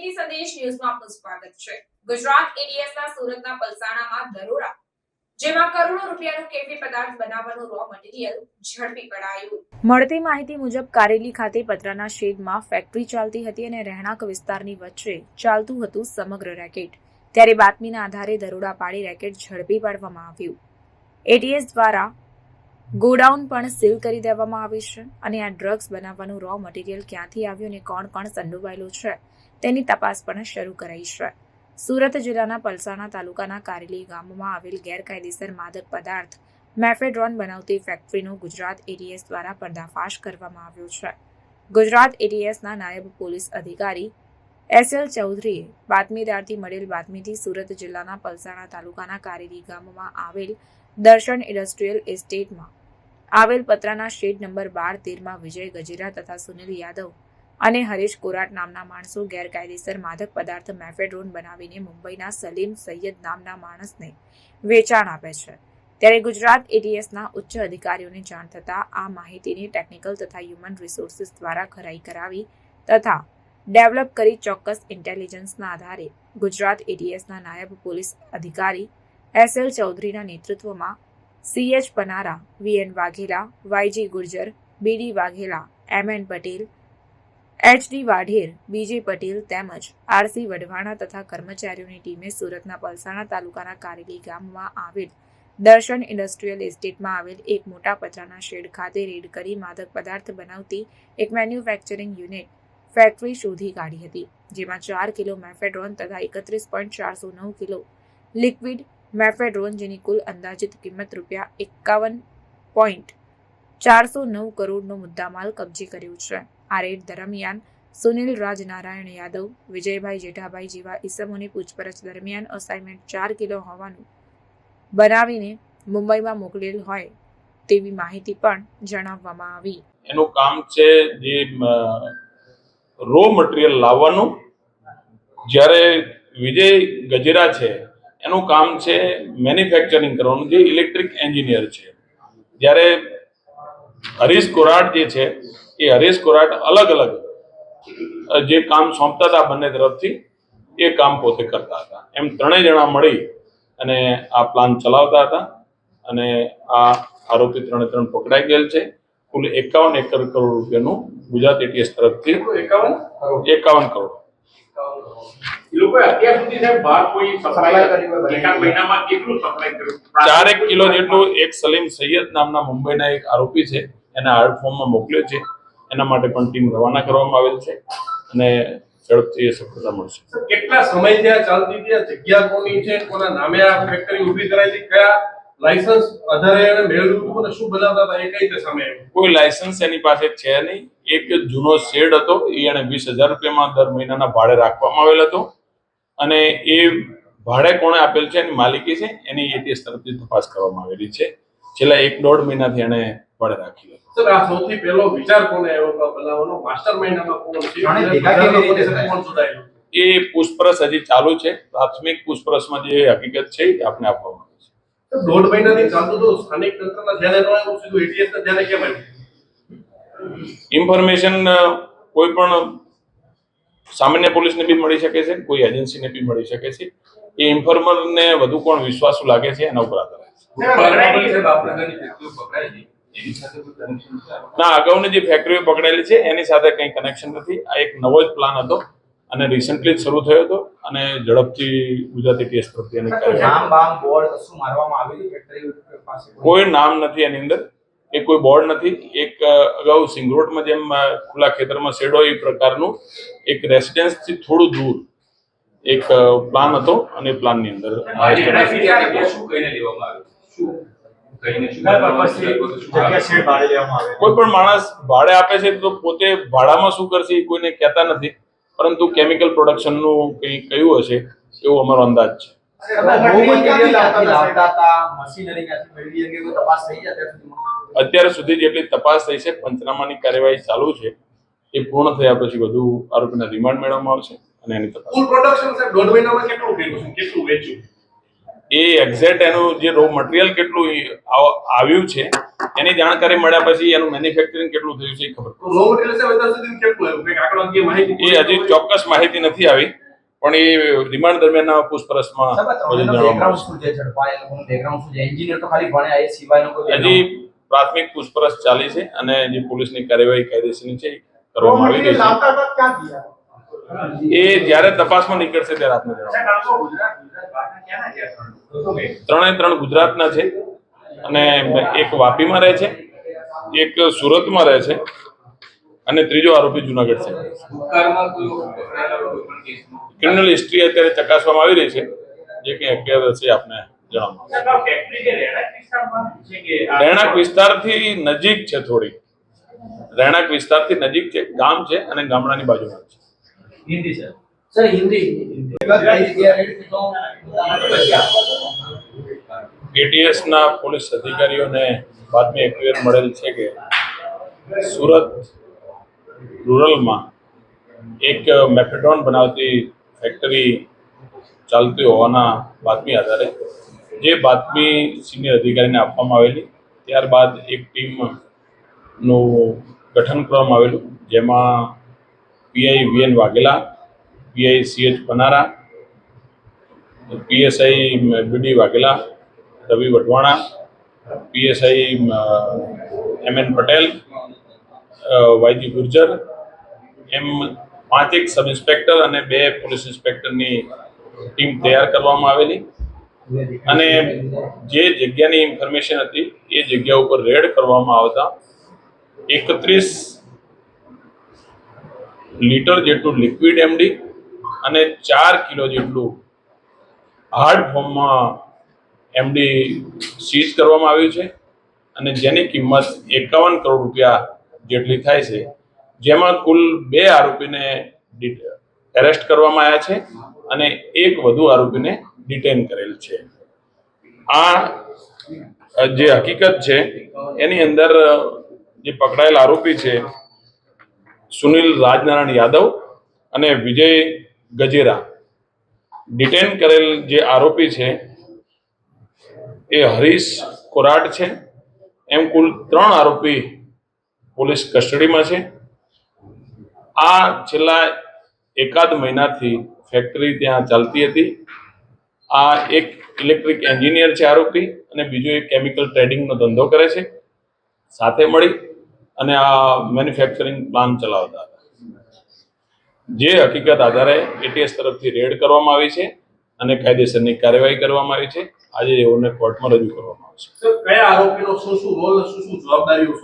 City સંદેશ ન્યૂઝમાં આપનું સ્વાગત છે। ગુજરાત એટીએસના સુરતના પલસાણામાં દરોડા, જેમાં કરોડો રૂપિયાનું કેફી પદાર્થ બનાવવાનું રો મટીરીયલ ઝડપી પડાયું। મળતી માહિતી મુજબ કારેલી ખાતે પતરાના શેડમાં ફેક્ટરી ચાલતી હતી અને રહેણાંક વિસ્તારની વચ્ચે ચાલતું હતું સમગ્ર રેકેટ। ત્યારે બાતમીના આધારે દરોડા પાડી રેકેટ ઝડપી પાડવામાં આવ્યું। એટીએસ દ્વારા ગોડાઉન પણ સીલ કરી દેવામાં આવ્યું છે અને આ ડ્રગ્સ બનાવવાનું રો મટીરીયલ ક્યાંથી આવ્યું અને કોણ સંડોવાયેલું છે તેની તપાસ પણ શરૂ કરાઈ છે। સુરત જિલ્લાના પલસાણા તાલુકાના કારેલી ગામમાં આવેલ ગેરકાયદેસર માદક પદાર્થ મેફેડ્રોન બનાવતી ફેક્ટરીનો ગુજરાત એટીએસ દ્વારા પર્દાફાશ કરવામાં આવ્યો છે। ગુજરાત એટીએસના નાયબ પોલીસ અધિકારી SL ચૌધરીએ બાતમીદારથી મળેલ બાતમીથી સુરત જિલ્લાના પલસાણા તાલુકાના કારેલી ગામમાં આવેલ દર્શન ઇન્ડસ્ટ્રીયલ એસ્ટેટમાં આવેલ પતરાના શેડ નંબર 12-13માં વિજય ગજેરા તથા સુનિલ યાદવ અને હરીશ કોરાટ નામના માણસો ગેરકાયદેસર માદક પદાર્થ મેફેડ્રોન બનાવીને મુંબઈના સલીમ સૈયદ નામના માણસને વેચાણ આપે છે। ત્યારે ગુજરાત એટીએસના ઉચ્ચ અધિકારીઓને જાણ થતાં આ માહિતીની ટેકનિકલ તથા હ્યુમન રિસોર્સિસ દ્વારા ખરાઈ કરાવી તથા ડેવલપ કરી ચોક્કસ ઇન્ટેલિજન્સના આધારે ગુજરાત એટીએસના નાયબ પોલીસ અધિકારી SL ચૌધરીના નેતૃત્વમાં CH પનારા, VN Vaghela, YG Gurjar, BD Vaghela, MN Patel, HD Vadher, BJ Patel તેમજ RC વઢવાણા તથા કર્મચારીઓની ટીમે સુરતના પલસાણા તાલુકાના કારેલી ગામમાં આવેલ દર્શન ઇન્ડસ્ટ્રીયલ એસ્ટેટમાં આવેલ એક મોટા પતરાના શેડ ખાતે રેડ કરી માદક પદાર્થ બનાવતી એક મેન્યુફેક્ચરિંગ યુનિટ ફેક્ટરી શોધી કાઢી હતી, જેમાં 4 કિલો મેફેડ્રોન તથા 31.409 કિલો લિક્વિડ મેફેડ્રોન જેની કુલ અંદાજિત કિંમત ₹51.409 કરોડનો મુદ્દામાલ કબજે કર્યો છે। આ રેડ દરમિયાન સુનિલ રાજ નારાયણ યાદવ, વિજયભાઈ જેઠાભાઈ જેવા ઈસમોની પૂછપરછ દરમિયાન અસાઇનમેન્ટ 4 કિલો હોવાનું બનાવીને મુંબઈમાં મોકલેલ હોય તેવી માહિતી પણ જણાવવામાં આવી। એનું કામ છે જે રો મટીરિયલ લાવવાનું, જ્યારે વિજય ગજેરા છે એનું કામ છે મેન્યુફેક્ચરિંગ કરવાનું, જે ઇલેક્ટ્રિક એન્જિનિયર છે। જ્યારે હરીશ કોરાટ જે છે એ હરીશ કોરાટ અલગ અલગ જે કામ સોંપતા હતા બંને તરફથી એ કામ પોતે કરતા હતા। એમ ત્રણેય જણા મળી અને આ પ્લાન ચલાવતા હતા અને આ આરોપી ત્રણ પકડાઈ ગયેલ છે। કુલ 51 કરોડ રૂપિયાનું ગુજરાત એટીએસ તરફથી 51 કરોડ। અત્યાર સુધી સાહેબ બહાર કોઈ સપ્લાય કરી એકાદ મહિનામાં કેટલું સપ્લાય કર્યું? 4 કિલો જેટલું એક સલીમ સૈયદ નામના મુંબઈના એક આરોપી છે એને હાર્ડ ફોર્મમાં મોકલ્યો છે। એના માટે પણ ટીમ રવાના કરવામાં આવેલ છે અને ઝડપથી સફળતા મળશે। કેટલા સમયથી આ ચાલતી હતી? આ જગ્યા કોની છે? કોના નામે આ ફેક્ટરી ઊભી કરાઈ હતી? કયા લાયસન્સ આધારે એને મેળવ્યું હતું અને શું બનાવતા હતા એ કઈ રીતે સામે આવ્યું? કોઈ લાયસન્સ એની પાસે છે નહીં। એક જૂનો શેડ હતો, એ એને 20,000 રૂપિયામાં દર મહિનાના ભાડે રાખવામાં આવેલ હતો અને એ ભાડે કોણે આપેલ છે એની માલિકી છે એની એટીએસ તરફથી તપાસ કરવામાં આવેલી છે। છેલ્લા 1.5 મહિનાથી એને ભાડે રાખી હતો। સર, આ સૌથી પહેલો વિચાર કોને આવ્યો બનાવવાનો? માસ્ટરમાઇન્ડ આમાં કોણ છે? કોણ શોધાયેલું? એ પૂછપરછ હજી ચાલુ છે। પ્રાથમિક પૂછપરછમાં જે હકીકત છે એ આપણે આપવામાં આવે છે। 1.5 મહિનાથી ચાલતું તો સ્થાનિક તંત્રના ધ્યાને ન આવ્યું, સીધું એટીએસ ના ધ્યાને કેમ આવ્યું? ઇન્ફોર્મેશન કોઈ પણ સામાન્ય પોલીસને બી મળી શકે છે, કોઈ એજન્સીને બી મળી શકે છે। એ ઇન્ફોર્મરને વધુ કોણ વિશ્વાસુ લાગે છે એના ઉપર આધાર છે। ના, અગાઉની જે ફેક્ટરીઓ પકડાયેલી છે એની સાથે કંઈ કનેક્શન નથી। આ એક નવો જ પ્લાન હતો અને રિસન્ટલી જ શરૂ થયો હતો અને ઝડપથી ગુજરાત એટીએસ તરફથી એને કોઈ નામ નથી એની અંદર, એ કોઈ બોર્ડ નથી। એક અગાઉ સિંગરોટમાં જેમ ખુલ્લા ખેતરમાં શેડ હોય એ પ્રકારનું એક રેસિડેન્સથી થોડું દૂર એક પ્લાન હતો અને એ પ્લાનની અંદર કોઈ પણ માણસ ભાડે આપે છે તો પોતે ભાડામાં શું કરશે એ કોઈને કહેતા નથી, પરંતુ કેમિકલ પ્રોડક્શનનું કંઈ કયું હશે એવો અમારો અંદાજ છે। અત્યાર સુધી જેટલી તપાસ થઈ છે, પંચનામાની કાર્યવાહી ચાલુ છે, એ પૂર્ણ થયા પછી વધુ આરોપીના રિમાન્ડ મેળવવામાં આવશે અને એની તપાસ। કુલ પ્રોડક્શન સાહેબ 1.5 મહિનામાં કેટલું કર્યું છે, કેટલું વેચ્યું? એ એક્ઝેક્ટ એનું જે રો મટીરિયલ કેટલું આવ્યું છે એની જાણકારી મળ્યા પછી એનું મેન્યુફેક્ચરિંગ કેટલું થયું છે એ ખબર તો રો મટીરિયલ છે અત્યાર સુધી કેટલું આવ્યું કંઈક આંકડાકીય માહિતી એ હજી ચોક્કસ માહિતી નથી આવી પણ એ રિમાન્ડ દરમિયાન પૂછપરછમાં બધું જાણવા મળશે. એન્જિનિયર તો ખાલી ભણ્યા એ સિવાયનો કોઈ હજી પ્રાથમિક પૂછપરછ ચાલી છે અને જે પોલીસની કાર્યવાહી કાયદેસરની છે એ કરવામાં આવી રહી છે. એ જ્યારે તપાસમાં નીકળશે ત્યારે આપને જણાવવામાં ત્રણે ગુજરાતના છે અને એક વાપીમાં રહે છે, એક સુરતમાં રહે છે અને ત્રીજો આરોપી જુનાગઢ છે. ક્રિમિનલ હિસ્ટ્રી અત્યારે ચકાસવામાં આવી રહી છે, જે કંઈ અત્યારે છે આપને જણાવવામાં. રહેણાંક વિસ્તારથી નજીક છે, થોડી રહેણાંક વિસ્તારથી નજીક છે, ગામ છે અને ગામડાની બાજુમાં છે. હિન્દી સર હિન્દી એટીએસના પોલીસ અધિકારીઓને બાતમી એક્યુરેટ મળેલ છે કે સુરત રૂરલમાં એક મેફેડોન બનાવતી ફેક્ટરી ચાલતી હોવાના બાતમી આધારે જે બાતમી સિનિયર અધિકારીને આપવામાં આવેલી, ત્યારબાદ એક ટીમનું ગઠન કરવામાં આવેલું, જેમાં PI VN Vaghela, PI CH Panara, PSI BD Vaghela, Ravi Vadhvana, PSI MN Patel, YG Gurjar એમ 5 સબ ઇન્સ્પેક્ટર અને 2 પોલીસ ઇન્સ્પેક્ટરની ટીમ તૈયાર કરવામાં આવેલી અને જે જગ્યાની ઇન્ફોર્મેશન હતી એ જગ્યા ઉપર રેડ કરવામાં આવતા 31 લીટર જેટલું લિક્વિડ એમડી અને 4 કિલો જેટલું હાર્ડ ફોર્મમાં એમડી સીઝ કરવામાં આવ્યું છે અને જેની કિંમત 51 કરોડ રૂપિયા જેટલી થાય છે, જેમાં કુલ 2 આરોપીને એરેસ્ટ કરવામાં આવ્યા છે અને એક વધુ આરોપીને ડિટેન કરેલ છે. આ જે હકીકત છે એની અંદર જે પકડાયેલ આરોપી છે સુનિલ રાજનારાયણ યાદવ અને વિજય ગજેરા, ડિટેન કરેલ જે આરોપી છે એ હરીશ કોરાટ છે. એમ કુલ 3 આરોપી પોલીસ કસ્ટડીમાં છે. આ છેલ્લા એકાદ મહિનાથી ફેક્ટરી ત્યાં ચાલતી હતી. આ એક ઇલેક્ટ્રિક એન્જિનિયર છે આરોપી અને બીજો એક કેમિકલ ટ્રેડિંગનો ધંધો કરે છે. સાથે મળી અને આ મેન્યુફેક્ચરિંગ પ્લાન ચલાવતા હતા. જે હકીકત આધારે એટીએસ તરફથી રેડ કરવામાં આવી છે અને કાયદેસરની કાર્યવાહી કરવામાં આવી છે. આજે એઓને કોર્ટમાં રજૂ કરવામાં આવશે. કયા આરોપીનો શું રોલ, શું જવાબદારીઓ